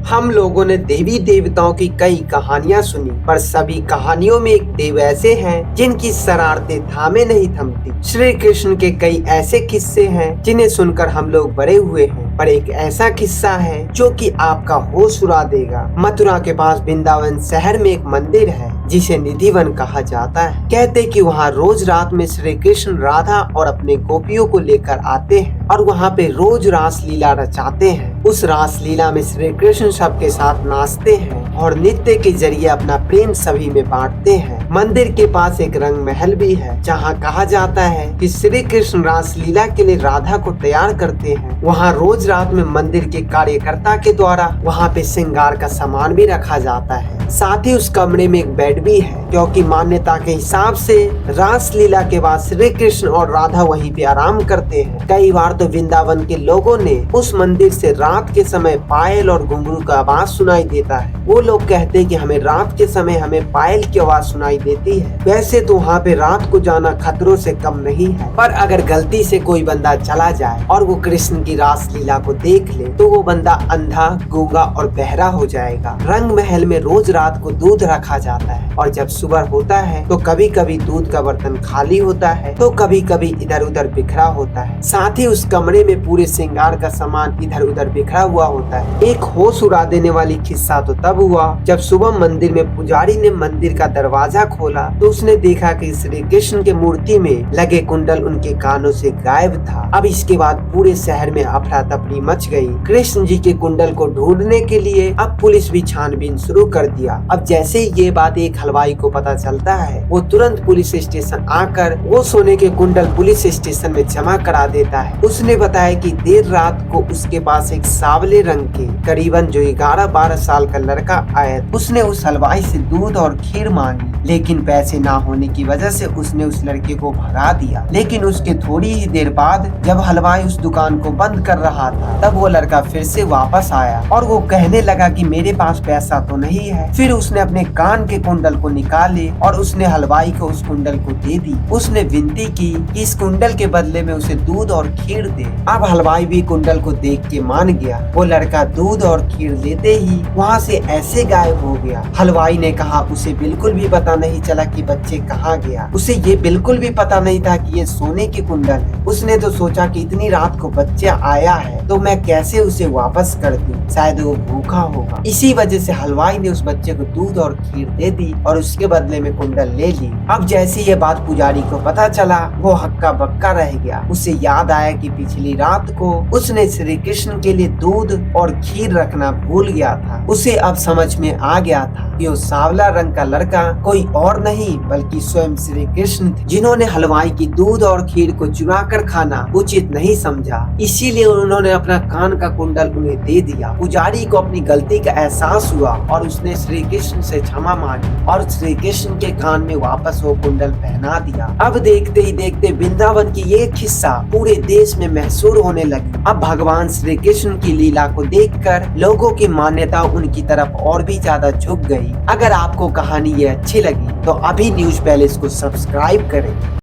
हम लोगों ने देवी देवताओं की कई कहानियां सुनी, पर सभी कहानियों में एक देव ऐसे हैं जिनकी शरारतें थामे नहीं थमती। श्री कृष्ण के कई ऐसे किस्से हैं जिन्हें सुनकर हम लोग बड़े हुए हैं, पर एक ऐसा किस्सा है जो कि आपका होश उड़ा देगा। मथुरा के पास वृंदावन शहर में एक मंदिर है जिसे निधिवन कहा जाता है। कहते कि वहाँ रोज रात में श्री कृष्ण राधा और अपने गोपियों को लेकर आते हैं और वहाँ पे रोज रास लीला रचाते हैं। उस रास लीला में श्री कृष्ण सबके साथ नाचते हैं और नृत्य के जरिए अपना प्रेम सभी में बांटते हैं। मंदिर के पास एक रंग महल भी है जहाँ कहा जाता है कि श्री कृष्ण रास लीला के लिए राधा को तैयार करते हैं। वहाँ रोज रात में मंदिर के कार्यकर्ता के द्वारा वहाँ पे श्रृंगार का सामान भी रखा जाता है। साथ ही उस कमरे में एक बेड भी है, क्योंकि मान्यता के हिसाब से रास लीला के बाद श्री कृष्ण और राधा वहीं पे आराम करते हैं। कई बार तो वृंदावन के लोगों ने उस मंदिर से रात के समय पायल और घुंघरू का आवाज सुनाई देता है। वो लोग कहते हैं कि हमें रात के समय हमें पायल की आवाज सुनाई देती है। वैसे तो वहाँ पे रात को जाना खतरों से कम नहीं है, पर अगर गलती से कोई बंदा चला जाए और वो कृष्ण की रास लीला को देख ले तो वो बंदा अंधा, गूंगा और बहरा हो जाएगा। रंग महल में रोज रात को दूध रखा जाता है और जब सुबह होता है तो कभी कभी दूध का बर्तन खाली होता है तो कभी कभी इधर उधर बिखरा होता है। साथ ही उस कमरे में पूरे श्रृंगार का सामान इधर उधर बिखरा हुआ होता है। एक होश उड़ा देने वाली किस्सा तो तब हुआ जब सुबह मंदिर में पुजारी ने मंदिर का दरवाजा खोला तो उसने देखा कि श्री कृष्ण के मूर्ति में लगे कुंडल उनके कानों से गायब था। अब इसके बाद पूरे शहर में अफरा तफरी मच गई। कृष्ण जी के कुंडल को ढूंढने के लिए अब पुलिस भी छानबीन शुरू कर दिया। अब जैसे ही ये बात एक हलवाई को पता चलता है वो तुरंत पुलिस स्टेशन आकर वो सोने के कुंडल पुलिस स्टेशन में जमा करा देता है। उसने बताया कि देर रात को उसके पास एक सांवले रंग के करीबन जो 11-12 साल का लड़का आया। उसने उस हलवाई से दूध और खीर मांगी, लेकिन पैसे ना होने की वजह से उसने उस लड़के को भगा दिया। लेकिन उसके थोड़ी ही देर बाद जब हलवाई उस दुकान को बंद कर रहा था तब वो लड़का फिर से वापस आया और वो कहने लगा कि मेरे पास पैसा तो नहीं है। फिर उसने अपने कान के कुंडल को निकाले और उसने हलवाई को उस कुंडल को दे दी। उसने विनती की कि इस कुंडल के बदले में उसे दूध और खीर दे। अब हलवाई भी कुंडल को देख के मान गया। वो लड़का दूध और खीर लेते ही वहाँ से ऐसे गायब हो गया। हलवाई ने कहा उसे बिल्कुल भी पता नहीं चला कि बच्चे कहाँ गया। उसे ये बिल्कुल भी पता नहीं था कि ये सोने की कुंडल है। उसने तो सोचा कि इतनी रात को बच्चा आया है तो मैं कैसे उसे वापस कर दूं, शायद वो भूखा होगा। इसी वजह से हलवाई ने उस बच्चे को दूध और खीर दे दी और उसके बदले में कुंडल ले ली। अब जैसे ये बात पुजारी को पता चला वो हक्का बक्का रह गया। उसे याद आया कि पिछली रात को उसने श्री कृष्ण के लिए दूध और खीर रखना भूल गया था। उसे अब समझ में आ गया था कि वो सांवला रंग का लड़का कोई और नहीं बल्कि स्वयं श्री कृष्ण थे, जिन्होंने हलवाई की दूध और खीर को चुरा कर खाना उचित नहीं समझा। इसीलिए उन्होंने अपना कान का कुंडल उन्हें दे दिया। पुजारी को अपनी गलती का एहसास हुआ और उसने श्री कृष्ण से क्षमा मांगी और श्री कृष्ण के कान में वापस वो कुंडल पहना दिया। अब देखते ही देखते वृंदावन की ये किस्सा पूरे देश में मशहूर होने लगी। अब भगवान श्री कृष्ण की लीला को देखकर लोगों की मान्यता उनकी तरफ और भी ज्यादा झुक गई। अगर आपको कहानी ये अच्छी लगी तो अभी न्यूज़ पैलेस को सब्सक्राइब करें।